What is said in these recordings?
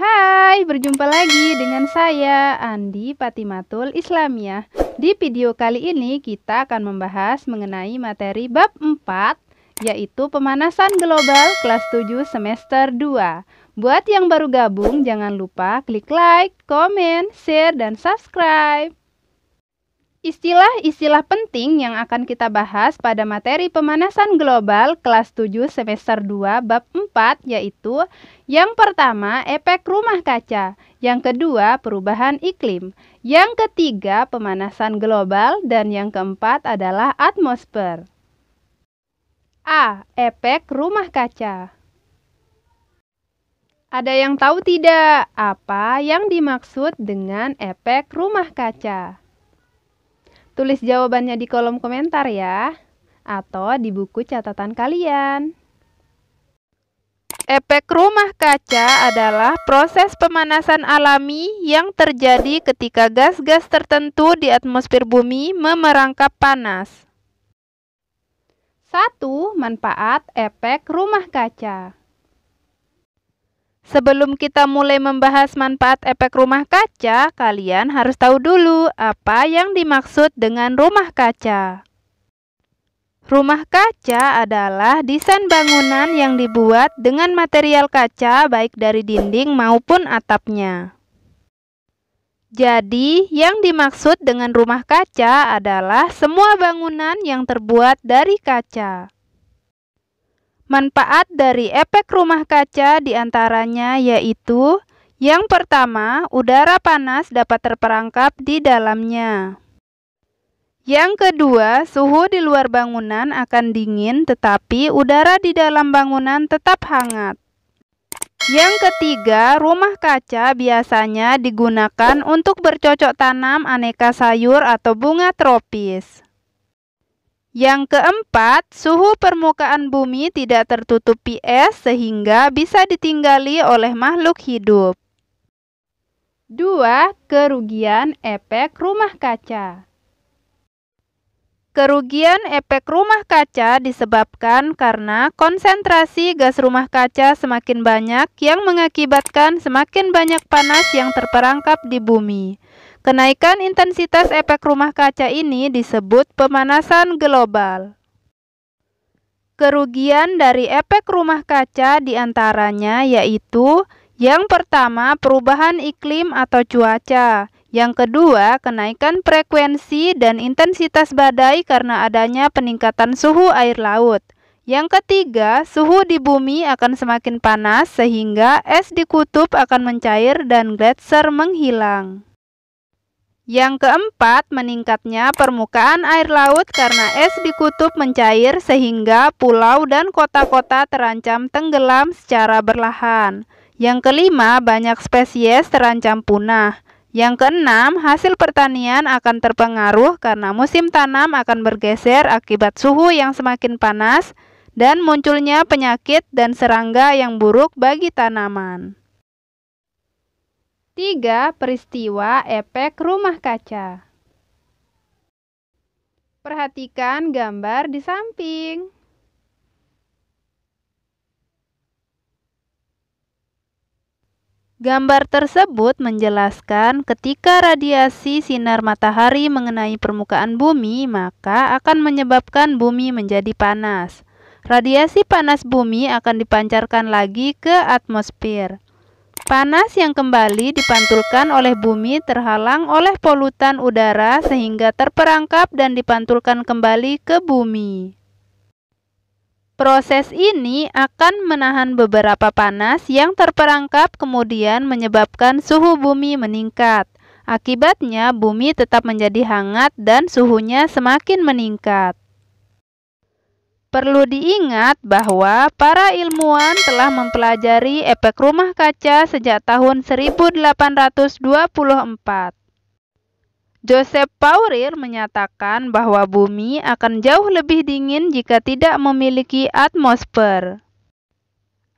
Hai, berjumpa lagi dengan saya, Andi Patimatul Islamiyah. Di video kali ini kita akan membahas mengenai materi bab 4, yaitu pemanasan global kelas 7 semester 2. Buat yang baru gabung, jangan lupa klik like, komen, share, dan subscribe. Istilah-istilah penting yang akan kita bahas pada materi pemanasan global kelas 7 semester 2 bab 4 yaitu yang pertama efek rumah kaca, yang kedua perubahan iklim, yang ketiga pemanasan global, dan yang keempat adalah atmosfer. A. Efek rumah kaca. Ada yang tahu tidak apa yang dimaksud dengan efek rumah kaca? Tulis jawabannya di kolom komentar ya, atau di buku catatan kalian. Efek rumah kaca adalah proses pemanasan alami yang terjadi ketika gas-gas tertentu di atmosfer bumi memerangkap panas. 1. Manfaat efek rumah kaca. Sebelum kita mulai membahas manfaat efek rumah kaca, kalian harus tahu dulu apa yang dimaksud dengan rumah kaca. Rumah kaca adalah desain bangunan yang dibuat dengan material kaca baik dari dinding maupun atapnya. Jadi, yang dimaksud dengan rumah kaca adalah semua bangunan yang terbuat dari kaca. Manfaat dari efek rumah kaca diantaranya yaitu yang pertama, udara panas dapat terperangkap di dalamnya. Yang kedua, suhu di luar bangunan akan dingin tetapi udara di dalam bangunan tetap hangat. Yang ketiga, rumah kaca biasanya digunakan untuk bercocok tanam aneka sayur atau bunga tropis. Yang keempat, suhu permukaan bumi tidak tertutupi es sehingga bisa ditinggali oleh makhluk hidup. 2. Kerugian efek rumah kaca. Kerugian efek rumah kaca disebabkan karena konsentrasi gas rumah kaca semakin banyak yang mengakibatkan semakin banyak panas yang terperangkap di bumi. Kenaikan intensitas efek rumah kaca ini disebut pemanasan global. Kerugian dari efek rumah kaca diantaranya yaitu yang pertama perubahan iklim atau cuaca, yang kedua kenaikan frekuensi dan intensitas badai karena adanya peningkatan suhu air laut, yang ketiga suhu di bumi akan semakin panas sehingga es di kutub akan mencair dan gletser menghilang. Yang keempat, meningkatnya permukaan air laut karena es di kutub mencair sehingga pulau dan kota-kota terancam tenggelam secara berlahan. Yang kelima, banyak spesies terancam punah. Yang keenam, hasil pertanian akan terpengaruh karena musim tanam akan bergeser akibat suhu yang semakin panas dan munculnya penyakit dan serangga yang buruk bagi tanaman. 3. Peristiwa efek rumah kaca. Perhatikan gambar di samping. Gambar tersebut menjelaskan ketika radiasi sinar matahari mengenai permukaan bumi, maka akan menyebabkan bumi menjadi panas. Radiasi panas bumi akan dipancarkan lagi ke atmosfer. Panas yang kembali dipantulkan oleh bumi terhalang oleh polutan udara sehingga terperangkap dan dipantulkan kembali ke bumi. Proses ini akan menahan beberapa panas yang terperangkap kemudian menyebabkan suhu bumi meningkat. Akibatnya bumi tetap menjadi hangat dan suhunya semakin meningkat. Perlu diingat bahwa para ilmuwan telah mempelajari efek rumah kaca sejak tahun 1824. Joseph Fourier menyatakan bahwa bumi akan jauh lebih dingin jika tidak memiliki atmosfer.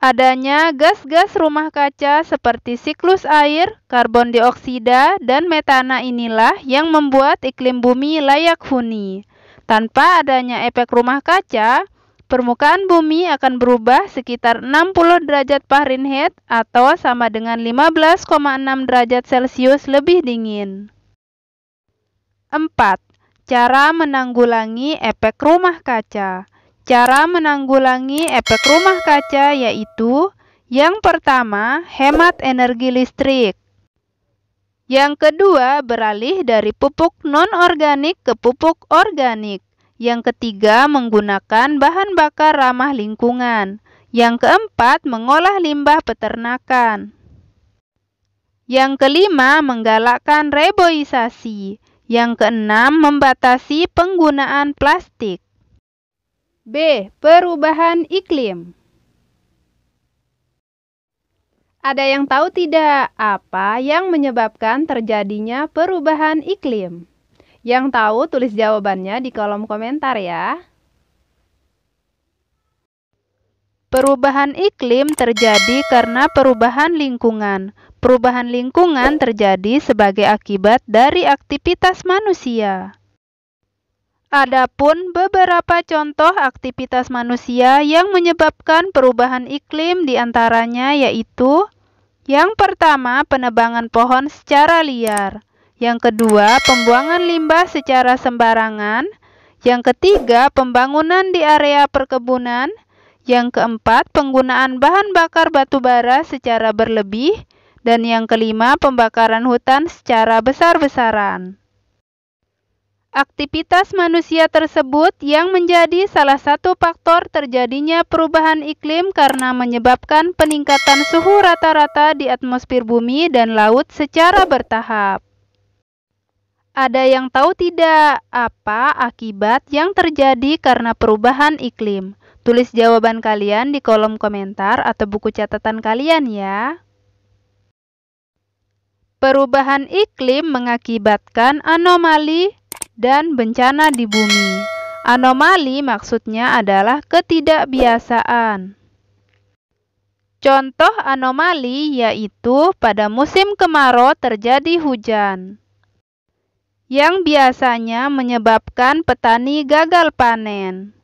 Adanya gas-gas rumah kaca seperti siklus air, karbon dioksida, dan metana inilah yang membuat iklim bumi layak huni. Tanpa adanya efek rumah kaca, permukaan bumi akan berubah sekitar 60 derajat Fahrenheit atau sama dengan 15,6 derajat Celcius lebih dingin. 4. Cara menanggulangi efek rumah kaca. Cara menanggulangi efek rumah kaca yaitu: yang pertama, hemat energi listrik. Yang kedua, beralih dari pupuk non-organik ke pupuk organik. Yang ketiga, menggunakan bahan bakar ramah lingkungan. Yang keempat, mengolah limbah peternakan. Yang kelima, menggalakkan reboisasi. Yang keenam, membatasi penggunaan plastik. B. Perubahan iklim. Ada yang tahu tidak apa yang menyebabkan terjadinya perubahan iklim? Yang tahu tulis jawabannya di kolom komentar ya. Perubahan iklim terjadi karena perubahan lingkungan. Perubahan lingkungan terjadi sebagai akibat dari aktivitas manusia. Adapun beberapa contoh aktivitas manusia yang menyebabkan perubahan iklim diantaranya yaitu: yang pertama, penebangan pohon secara liar. Yang kedua, pembuangan limbah secara sembarangan. Yang ketiga, pembangunan di area perkebunan. Yang keempat, penggunaan bahan bakar batu bara secara berlebih. Dan yang kelima, pembakaran hutan secara besar-besaran. Aktivitas manusia tersebut yang menjadi salah satu faktor terjadinya perubahan iklim karena menyebabkan peningkatan suhu rata-rata di atmosfer bumi dan laut secara bertahap. Ada yang tahu tidak apa akibat yang terjadi karena perubahan iklim? Tulis jawaban kalian di kolom komentar atau buku catatan kalian ya. Perubahan iklim mengakibatkan anomali dan bencana di bumi. Anomali maksudnya adalah ketidakbiasaan. Contoh anomali yaitu pada musim kemarau terjadi hujan, yang biasanya menyebabkan petani gagal panen.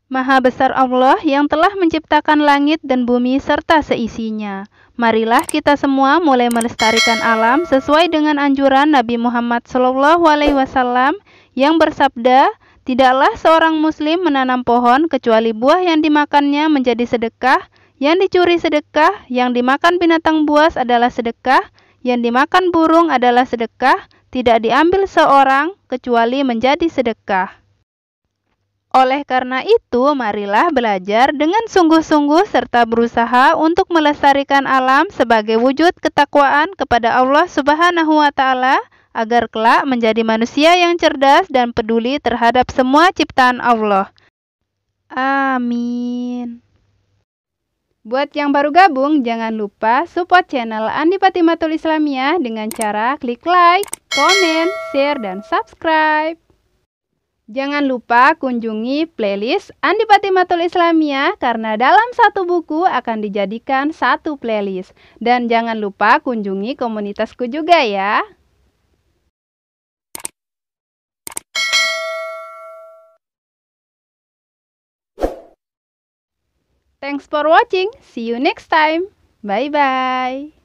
Maha besar Allah yang telah menciptakan langit dan bumi serta seisinya. Marilah kita semua mulai melestarikan alam sesuai dengan anjuran Nabi Muhammad SAW yang bersabda, "Tidaklah seorang muslim menanam pohon kecuali buah yang dimakannya menjadi sedekah, yang dicuri sedekah, yang dimakan binatang buas adalah sedekah, yang dimakan burung adalah sedekah, tidak diambil seorang kecuali menjadi sedekah." Oleh karena itu, marilah belajar dengan sungguh-sungguh serta berusaha untuk melestarikan alam sebagai wujud ketakwaan kepada Allah Subhanahu wa Ta'ala, agar kelak menjadi manusia yang cerdas dan peduli terhadap semua ciptaan Allah. Amin. Buat yang baru gabung, jangan lupa support channel Andi Patimatul Islamiyah dengan cara klik like, komen, share, dan subscribe. Jangan lupa kunjungi playlist Andi Patimatul Islamiyah karena dalam satu buku akan dijadikan satu playlist. Dan jangan lupa kunjungi komunitasku juga ya. Thanks for watching. See you next time. Bye-bye.